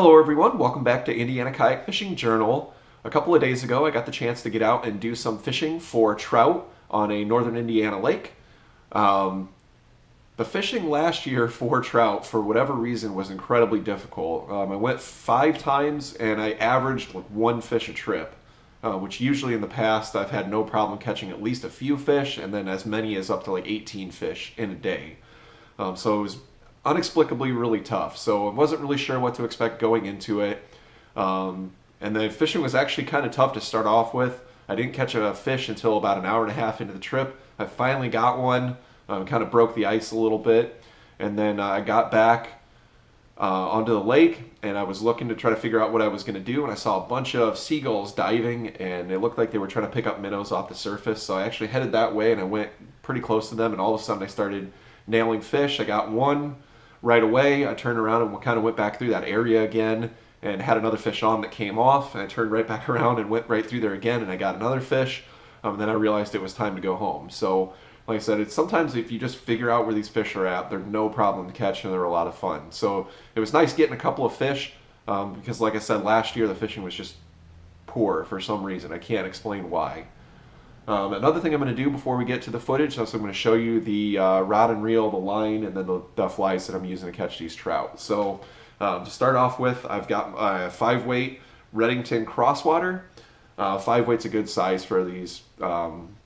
Hello everyone, welcome back to Indiana Kayak Fishing Journal. A couple of days ago I got the chance to get out and do some fishing for trout on a northern Indiana lake. Um, the fishing last year for trout, for whatever reason, was incredibly difficult. I went 5 times and I averaged like 1 fish a trip, which usually in the past I've had no problem catching at least a few fish and then as many as up to like 18 fish in a day. So it was inexplicably really tough. So I wasn't really sure what to expect going into it. And the fishing was actually kind of tough to start off with. I didn't catch a fish until about an hour and a half into the trip. I finally got one, kind of broke the ice a little bit. And then I got back onto the lake and I was looking to try to figure out what I was going to do. And I saw a bunch of seagulls diving and it looked like they were trying to pick up minnows off the surface. So I actually headed that way and I went pretty close to them. And all of a sudden I started nailing fish. I got one right away. I turned around and kind of went back through that area again and had another fish on that came off. And I turned right back around and went right through there again and I got another fish. And then I realized it was time to go home. So like I said, it's sometimes if you just figure out where these fish are at, they're no problem to catch and they're a lot of fun. So it was nice getting a couple of fish because like I said, last year the fishing was just poor for some reason. I can't explain why. Another thing I'm going to do before we get to the footage is I'm going to show you the rod and reel, the line, and then the flies that I'm using to catch these trout. So to start off with, I've got a 5-weight Reddington crosswater. 5-weight's a good size for these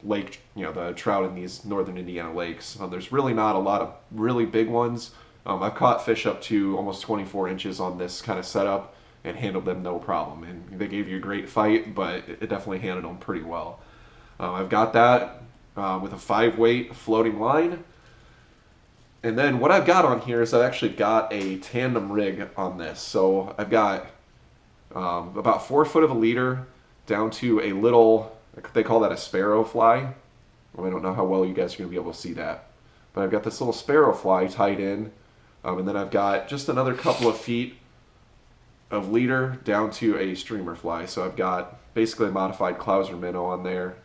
lake, the trout in these northern Indiana lakes. There's really not a lot of really big ones. I've caught fish up to almost 24 inches on this kind of setup and handled them no problem. And they gave you a great fight, but it definitely handled them pretty well. I've got that with a 5-weight floating line. And then what I've got on here is I've actually got a tandem rig on this. So I've got about 4 foot of a leader down to a little, they call that a sparrow fly. Well, I don't know how well you guys are going to be able to see that. But I've got this little sparrow fly tied in. And then I've got just another couple of feet of leader down to a streamer fly. So I've got basically a modified clouser minnow on there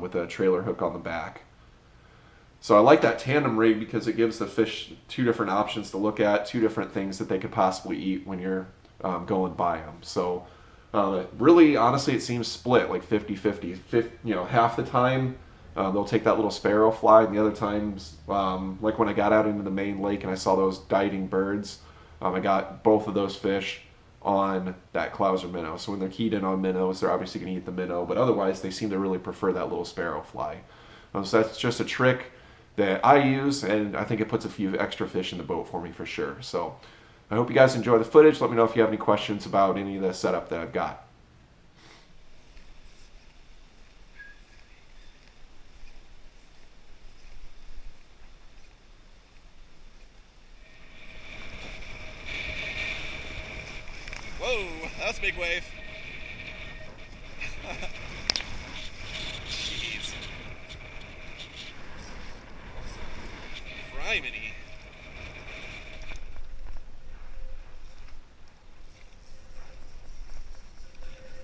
with a trailer hook on the back. So I like that tandem rig because it gives the fish 2 different options to look at, 2 different things that they could possibly eat when you're going by them. So really, honestly, it seems split, like 50-50. Half the time they'll take that little sparrow fly, and the other times, like when I got out into the main lake and I saw those diving birds, I got both of those fish on that clouser minnow. So when they're keyed in on minnows, they're obviously going to eat the minnow, but otherwise they seem to really prefer that little sparrow fly. So that's just a trick that I use, and I think it puts a few extra fish in the boat for me for sure. So I hope you guys enjoy the footage. Let me know if you have any questions about any of the setup that I've got. Whoa, that's a big wave. Jeez. Criminy.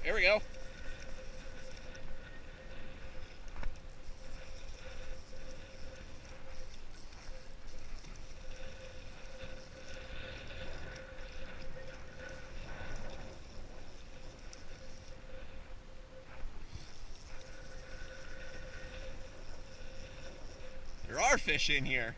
There we go. There are fish in here.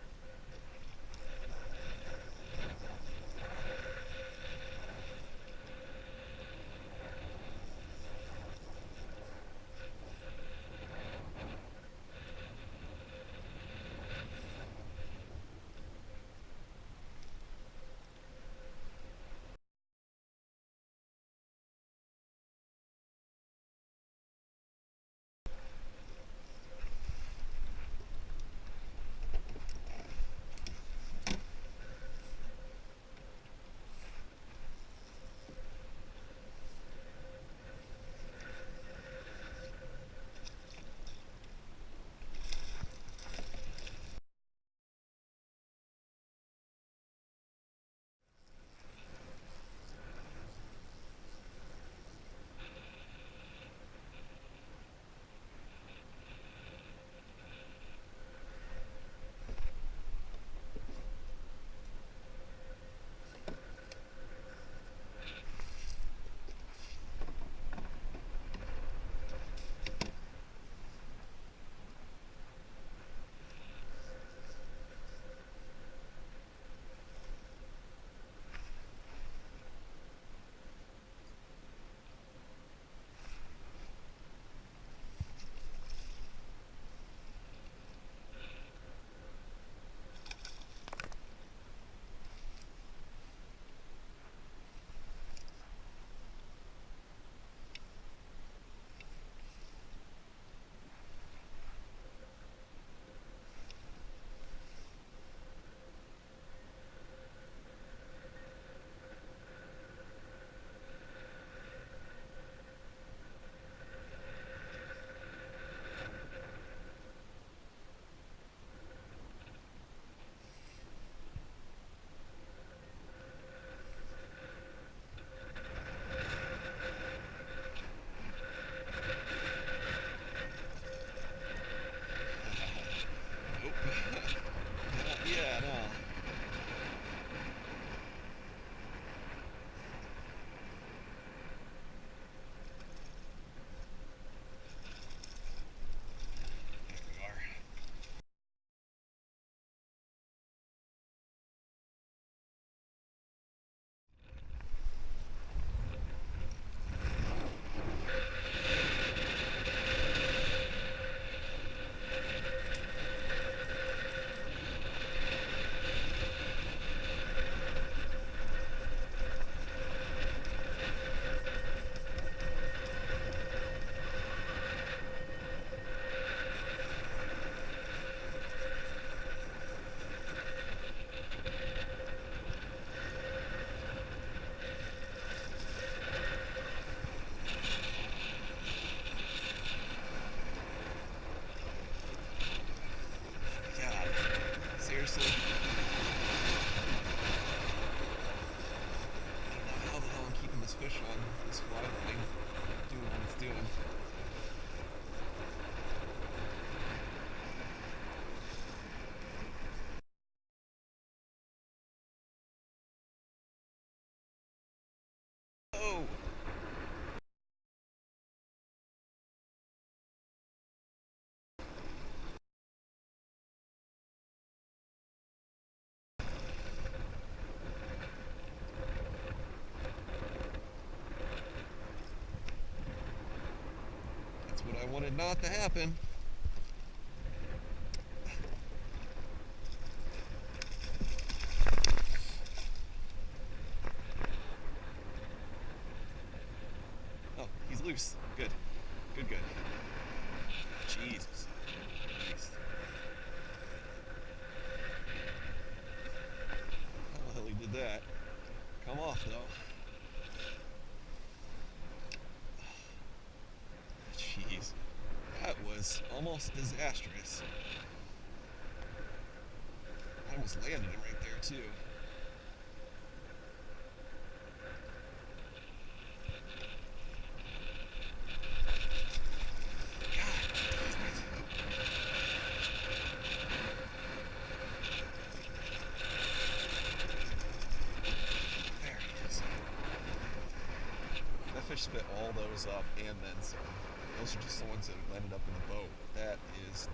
aggressive. I don't know how the hell I'm keeping this fish on this fly line doing what it's doing. Oh! That's what I wanted not to happen. Oh, he's loose. Good. Good, good. Jesus. Christ. How the hell he did that? Come off, though. Jeez. That was almost disastrous. I almost landed him right there, too. There he is. That fish spit all those up and then some. Those are just the ones that landed up in the boat. That is